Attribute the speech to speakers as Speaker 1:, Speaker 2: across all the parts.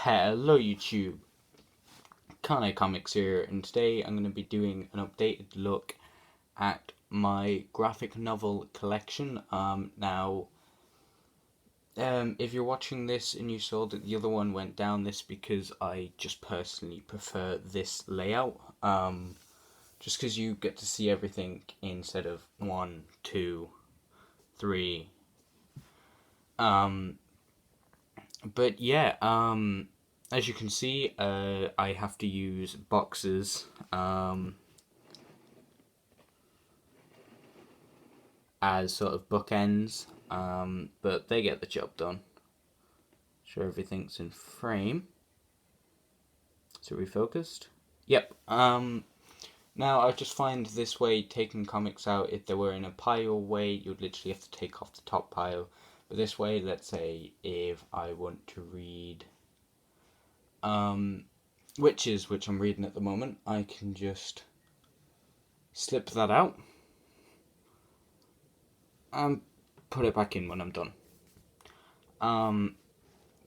Speaker 1: Hello YouTube, Kane Comics here, and today I'm going to be doing an updated look at my graphic novel collection. If you're watching this and you saw that the other one went down, this because I just personally prefer this layout. Just because you get to see everything instead of 1, 2, 3. But yeah, as you can see, I have to use boxes as sort of bookends, but they get the job done. Sure, everything's in frame. So refocused. Yep. Now I just find this way taking comics out, if they were in a pile way, you'd literally have to take off the top pile. But this way, let's say if I want to read Witches, which I'm reading at the moment, I can just slip that out and put it back in when I'm done.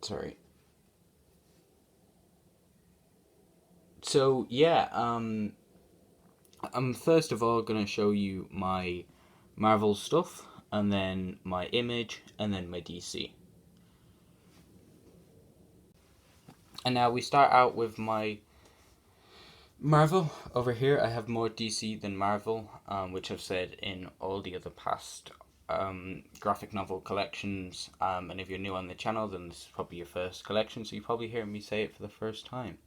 Speaker 1: Sorry. So yeah, I'm first of all gonna show you my Marvel stuff, and then my Image, and then my DC. And now we start out with my Marvel. Over here I have more DC than Marvel, which I've said in all the other past graphic novel collections, and if you're new on the channel, then this is probably your first collection, so you probably hear me say it for the first time.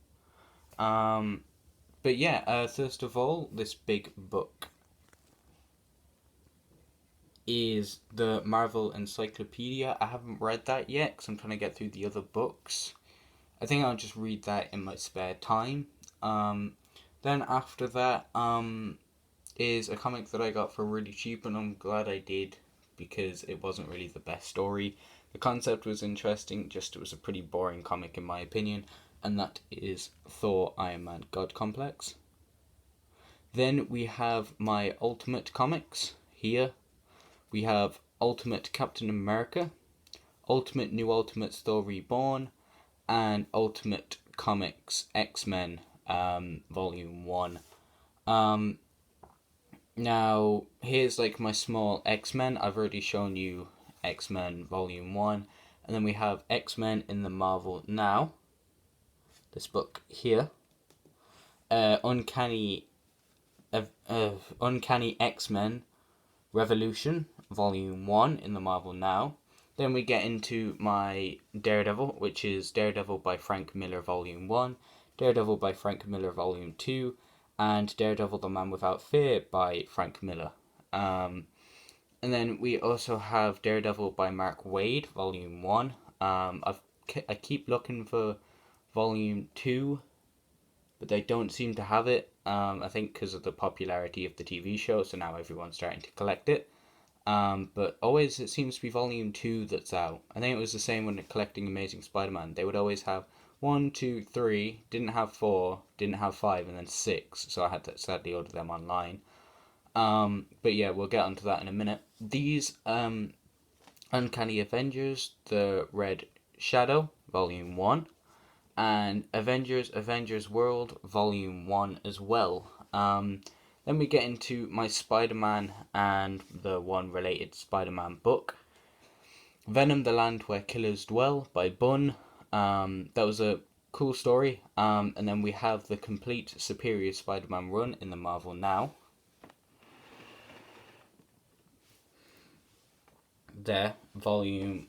Speaker 1: But yeah, first of all, this big book is the Marvel Encyclopedia. I haven't read that yet because I'm trying to get through the other books. I think I'll just read that in my spare time. Then after that is a comic that I got for really cheap, and I'm glad I did because it wasn't really the best story. The concept was interesting, just it was a pretty boring comic in my opinion, and that is Thor Iron Man God Complex. Then we have my Ultimate Comics here. We have Ultimate Captain America, Ultimate New Ultimates Thor Reborn, and Ultimate Comics X-Men Volume 1. Now, here's like my small X-Men. I've already shown you X-Men Volume 1. And then we have X-Men in the Marvel Now. This book here. Uncanny X-Men Revolution Volume 1 in the Marvel Now. Then we get into my Daredevil, which is Daredevil by Frank Miller Volume 1, Daredevil by Frank Miller Volume 2, and Daredevil the Man Without Fear by Frank Miller. And then we also have Daredevil by Mark Waid Volume 1. I keep looking for Volume 2, but they don't seem to have it. I think because of the popularity of the TV show, so now everyone's starting to collect it. But always it seems to be Volume 2 that's out. I think it was the same when collecting Amazing Spider-Man. They would always have 1, 2, 3, didn't have 4, didn't have 5, and then 6. So I had to sadly order them online. But yeah, we'll get onto that in a minute. These Uncanny Avengers, the Red Shadow, Volume 1. And Avengers World, Volume 1 as well. Then we get into my Spider-Man and the one related Spider-Man book. Venom, the Land Where Killers Dwell by Bunn. That was a cool story. And then we have the complete Superior Spider-Man run in the Marvel Now. There, Volume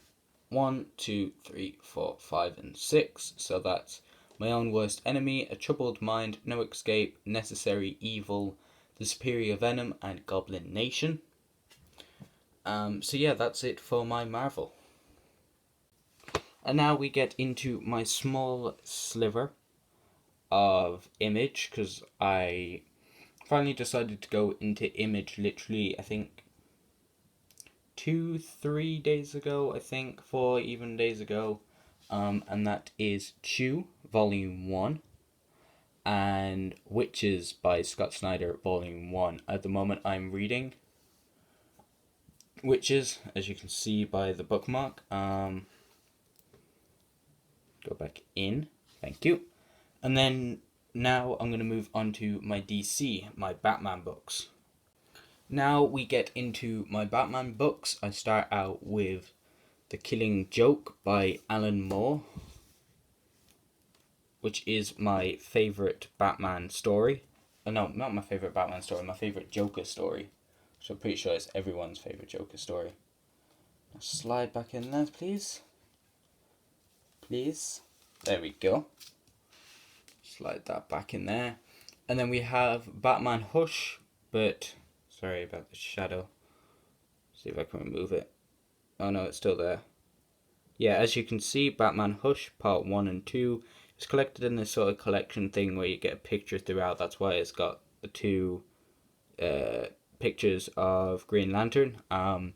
Speaker 1: 1, 2, 3, 4, 5, and 6. So that's My Own Worst Enemy, A Troubled Mind, No Escape, Necessary Evil, The Superior Venom, and Goblin Nation. So yeah, that's it for my Marvel. And now we get into my small sliver of Image, because I finally decided to go into Image literally, I think, 2-3 days ago, I think 4 even days ago, and that is Chew Volume 1 and Witches by Scott Snyder Volume 1. At the moment I'm reading Witches, as you can see by the bookmark. Go back in. Thank you. And then now I'm going to move on to my DC, my Batman books. Now we get into my Batman books. I start out with The Killing Joke by Alan Moore, which is my favourite Batman story. No, not my favourite Batman story, my favourite Joker story. So I'm pretty sure it's everyone's favourite Joker story. Now slide back in there, please. Please. There we go. Slide that back in there. And then we have Batman Hush, but sorry about the shadow. See if I can remove it. Oh no, it's still there. Yeah, as you can see, Batman Hush Part 1 and 2 is collected in this sort of collection thing where you get a picture throughout. That's why it's got the two pictures of Green Lantern. The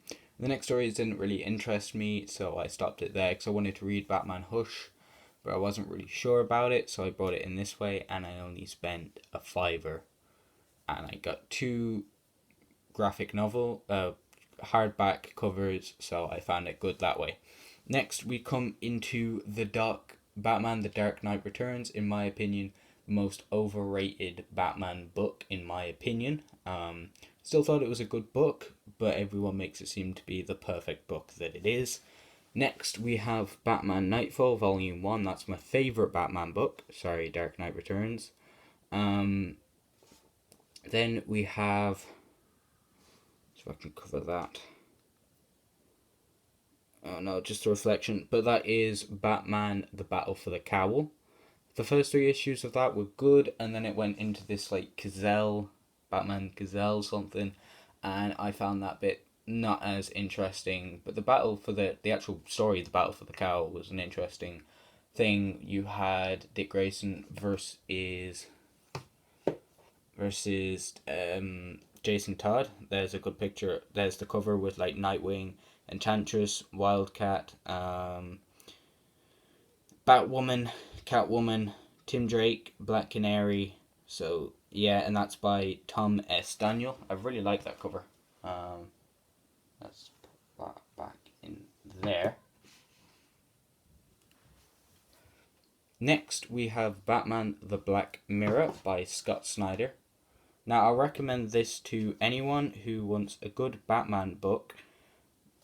Speaker 1: next stories didn't really interest me, so I stopped it there because I wanted to read Batman Hush, but I wasn't really sure about it, so I brought it in this way, and I only spent a $5, and I got 2 graphic novel hardback covers, so I found it good that way. Next, we come into Batman: The Dark Knight Returns. In my opinion, the most overrated Batman book, in my opinion. Still thought it was a good book, but everyone makes it seem to be the perfect book that it is. Next, we have Batman Nightfall, Volume 1. That's my favourite Batman book. Sorry, Dark Knight Returns. Then we have... So I can cover that. Oh no, just a reflection. But that is Batman: The Battle for the Cowl. The first 3 issues of that were good, and then it went into this like Gazelle, Batman Gazelle something, and I found that bit not as interesting. But the battle for the actual story, the Battle for the Cowl, was an interesting thing. You had Dick Grayson versus Jason Todd. There's a good picture. There's the cover with like Nightwing, Enchantress, Wildcat, Batwoman, Catwoman, Tim Drake, Black Canary. So yeah, and that's by Tom S. Daniel. I really like that cover. Let's put that back in there. Next, we have Batman: The Black Mirror by Scott Snyder. Now, I recommend this to anyone who wants a good Batman book,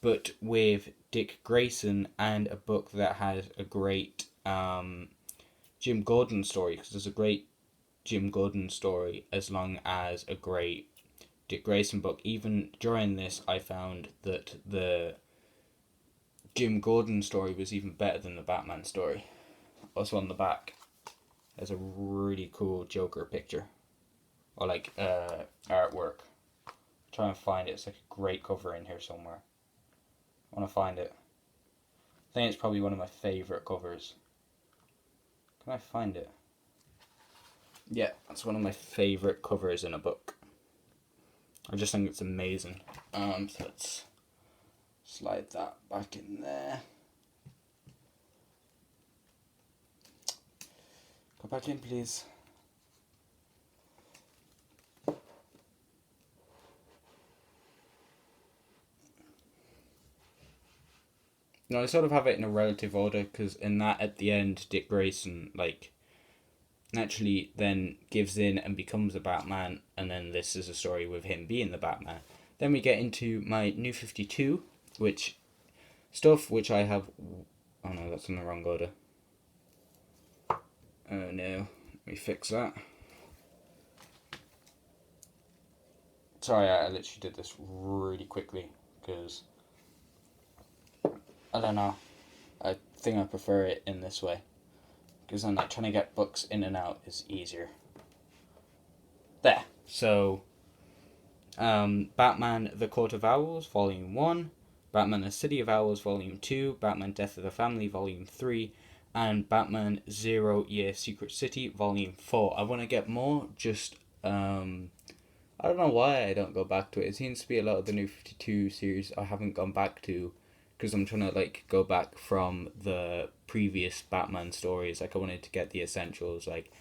Speaker 1: but with Dick Grayson, and a book that has a great Jim Gordon story, because there's a great Jim Gordon story as long as a great Dick Grayson book. Even during this, I found that the Jim Gordon story was even better than the Batman story. Also on the back, there's a really cool Joker picture, or like artwork. Try and find it. It's like a great cover in here somewhere. I want to find it. I think it's probably one of my favourite covers. Can I find it? Yeah, that's one of my favourite covers in a book. I just think it's amazing. So let's slide that back in there. Go back in, please. No, I sort of have it in a relative order, because in that, at the end, Dick Grayson, like, naturally then gives in and becomes a Batman, and then this is a story with him being the Batman. Then we get into my New 52, which I have... Oh no, that's in the wrong order. Oh no, let me fix that. Sorry, I literally did this really quickly, because... I don't know. I think I prefer it in this way, because then like trying to get books in and out is easier. There. So, Batman: The Court of Owls, Volume 1, Batman: The City of Owls, Volume 2, Batman: Death of the Family, Volume 3, and Batman: Zero Year Secret City, Volume 4. I want to get more, just, I don't know why I don't go back to it. It seems to be a lot of the New 52 series I haven't gone back to, because I'm trying to like go back from the previous Batman stories. Like I wanted to get the essentials, like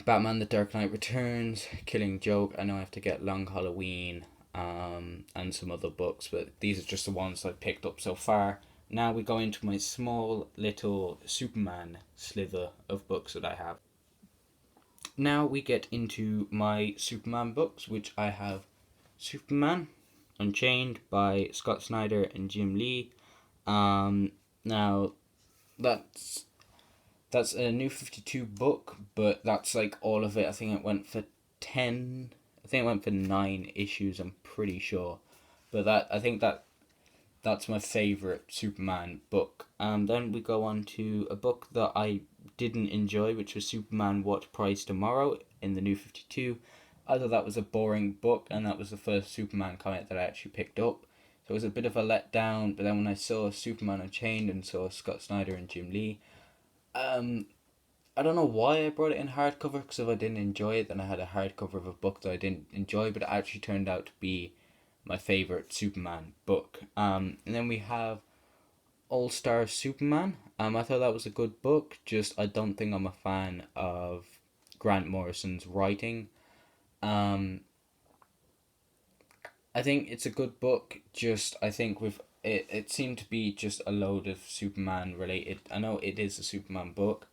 Speaker 1: Batman: The Dark Knight Returns, Killing Joke. I know I have to get Long Halloween, and some other books, but these are just the ones I've picked up so far. now we go into my small little Superman slither of books that I have. Now we get into my Superman books, which I have Superman Unchained by Scott Snyder and Jim Lee. Now that's a New 52 book, but that's like all of it. I think it went for 10. I think it went for 9 issues. I'm pretty sure, but I think that's my favorite Superman book. Then we go on to a book that I didn't enjoy, which was Superman What Price Tomorrow in the New 52. I thought that was a boring book, and that was the first Superman comic that I actually picked up. So it was a bit of a letdown, but then when I saw Superman Unchained and saw Scott Snyder and Jim Lee, I don't know why I brought it in hardcover, because if I didn't enjoy it, then I had a hardcover of a book that I didn't enjoy, but it actually turned out to be my favourite Superman book. And then we have All Star Superman. I thought that was a good book, just I don't think I'm a fan of Grant Morrison's writing. I think it's a good book, just I think with it seemed to be just a load of Superman related. I know it is a Superman book,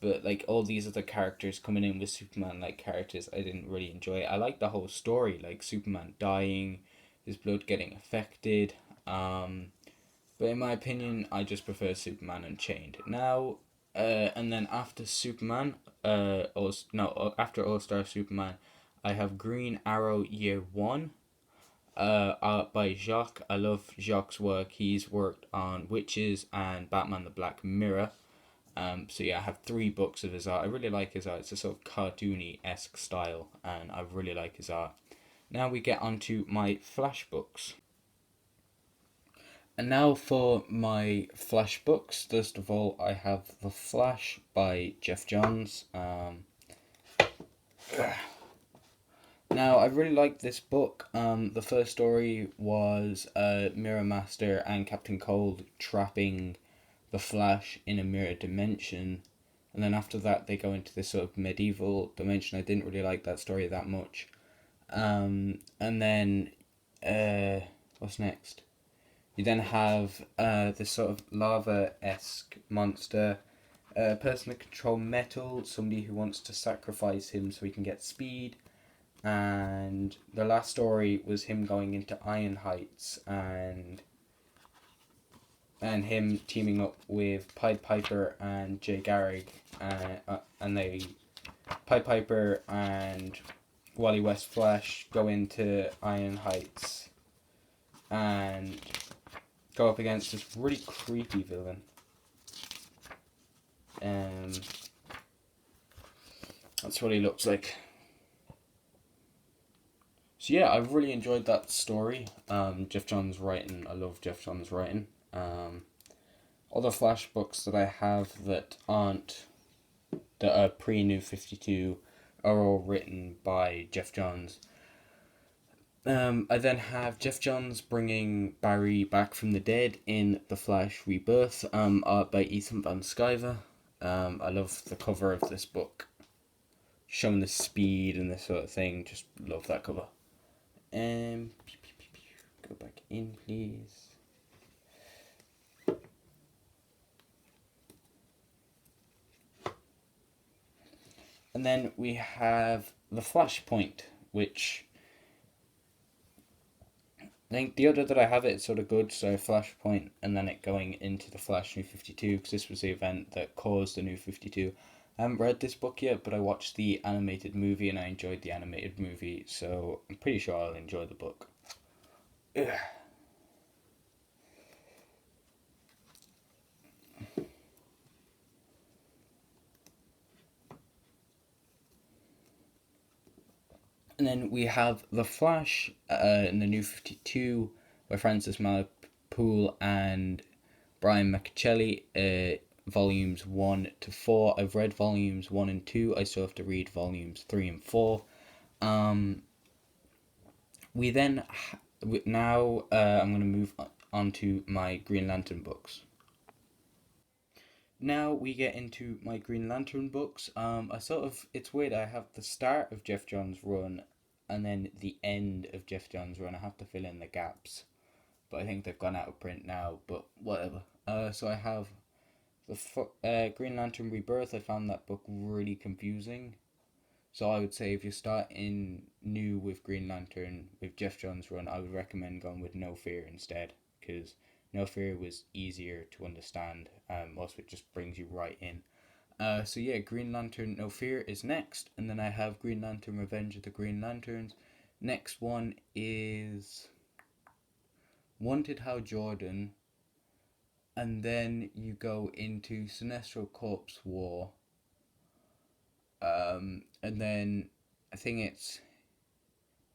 Speaker 1: but like all these other characters coming in with Superman like characters, I didn't really enjoy it. I like the whole story, like Superman dying, his blood getting affected. But in my opinion, I just prefer Superman Unchained. Now, and then after Superman, after All Star Superman, I have Green Arrow Year One. By Jacques. I love Jacques' work. He's worked on Witches and Batman the Black Mirror. So yeah, I have 3 books of his art. I really like his art. It's a sort of cartoony-esque style, and I really like his art. Now we get onto my Flash books. And now for my Flash books. First of all, I have The Flash by Jeff Johns. Now, I really liked this book. The first story was Mirror Master and Captain Cold trapping the Flash in a mirror dimension. And then after that, they go into this sort of medieval dimension. I didn't really like that story that much. And then, what's next? You then have this sort of lava-esque monster, a person that controls metal, somebody who wants to sacrifice him so he can get speed. And the last story was him going into Iron Heights and him teaming up with Pied Piper and Jay Garrick, and Pied Piper and Wally West Flash go into Iron Heights and go up against this really creepy villain. That's what he looks like. So yeah, I've really enjoyed that story. Jeff Johns' writing, I love Jeff Johns' writing. Other Flash books that I have that are pre-New 52 are all written by Jeff Johns. I then have Jeff Johns bringing Barry back from the dead in The Flash Rebirth, art by Ethan Van Sciver. I love the cover of this book, showing the speed and this sort of thing. Just love that cover. Go back in, please. And then we have the Flashpoint, which I think the order that I have it's sort of good. So Flashpoint, and then it going into the Flash New 52, because this was the event that caused the New 52. I haven't read this book yet, but I watched the animated movie and I enjoyed the animated movie, so I'm pretty sure I'll enjoy the book. Ugh. And then we have The Flash in the New 52 by Francis Malapool and Brian McChelly, volumes 1 to 4. I've read volumes 1 and 2. I still have to read volumes 3 and 4. We then now I'm going to move on to my Green Lantern books. Now we get into my Green Lantern books. It's weird, I have the start of Jeff Johns' run and then the end of Jeff Johns' run. I have to fill in the gaps, but I think they've gone out of print now, but whatever. So I have the Green Lantern Rebirth. I found that book really confusing. So I would say if you're starting new with Green Lantern with Jeff Johns' run, I would recommend going with No Fear instead, because No Fear was easier to understand. Most of it just brings you right in. So yeah, Green Lantern No Fear is next, and then I have Green Lantern Revenge of the Green Lanterns. Next one is Wanted Hal Jordan, and then you go into Sinestro Corps War, and then I think it's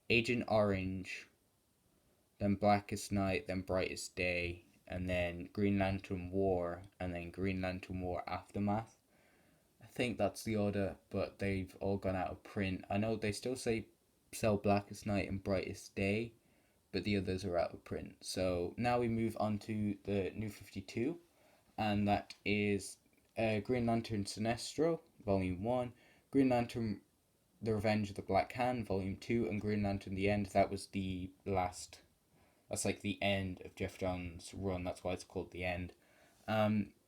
Speaker 1: Agent Orange, then Blackest Night, then Brightest Day, and then Green Lantern War, and then Green Lantern War Aftermath. I think that's the order, but they've all gone out of print. I know they still say sell Blackest Night and Brightest Day, but the others are out of print. So now we move on to the New 52, and that is Green Lantern Sinestro, Volume 1, Green Lantern The Revenge of the Black Hand, Volume 2, and Green Lantern The End. That was the last. That's like the end of Jeff Johns' run. That's why it's called The End.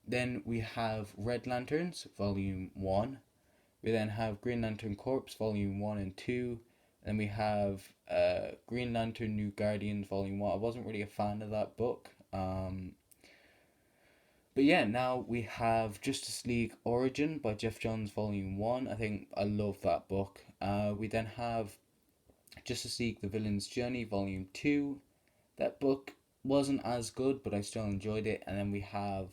Speaker 1: Then we have Red Lanterns, Volume 1. We then have Green Lantern Corps, Volume 1 and 2. Then we have Green Lantern New Guardians, Volume 1. I wasn't really a fan of that book. But yeah, now we have Justice League Origin by Jeff Johns, Volume 1. I think I love that book. We then have Justice League The Villain's Journey, Volume 2. That book wasn't as good, but I still enjoyed it. And then we have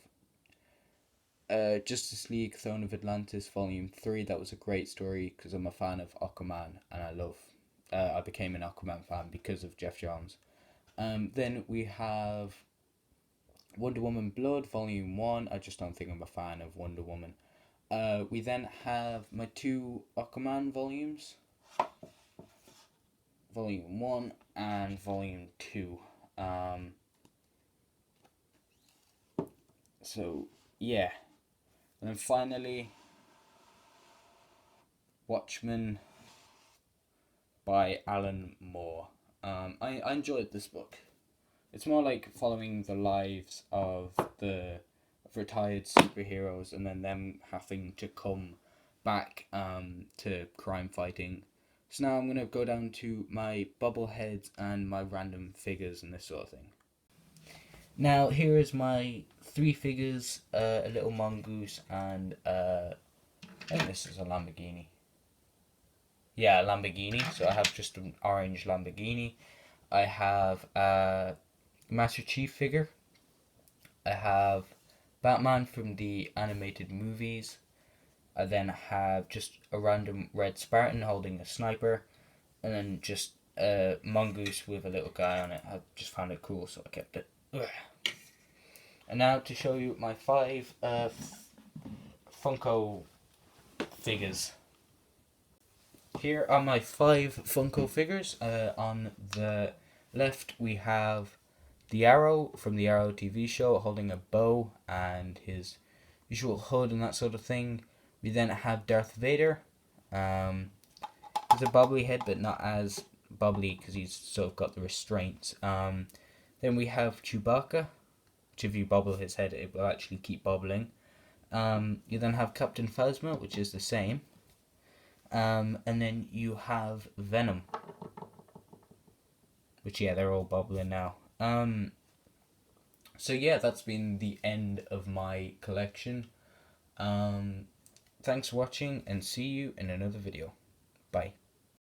Speaker 1: Justice League Throne of Atlantis, Volume 3. That was a great story because I'm a fan of Aquaman, and I became an Aquaman fan because of Jeff Johns. Then we have Wonder Woman Blood, Volume 1. I just don't think I'm a fan of Wonder Woman. We then have my two Aquaman volumes, Volume 1 and Volume 2. So, yeah. And then finally, Watchmen by Alan Moore. I enjoyed this book. It's more like following the lives of the retired superheroes and then them having to come back to crime fighting. So now I'm going to go down to my bobbleheads and my random figures and this sort of thing. Now here is my three figures, a little mongoose and I think this is a Lamborghini. Yeah, a Lamborghini. So I have just an orange Lamborghini. I have a Master Chief figure. I have Batman from the animated movies. I then have just a random red Spartan holding a sniper. And then just a mongoose with a little guy on it. I just found it cool, so I kept it. Ugh. And now to show you my 5 Funko figures. Here are my 5 Funko figures. On the left we have the Arrow from the Arrow TV show holding a bow and his usual hood and that sort of thing. We then have Darth Vader. He's a bubbly head, but not as bubbly because he's sort of got the restraints. Then we have Chewbacca, which if you bobble his head, it will actually keep bobbling. You then have Captain Phasma, which is the same. And then you have Venom, which, yeah, they're all bobbling now. So yeah, that's been the end of my collection. Thanks for watching and see you in another video. Bye.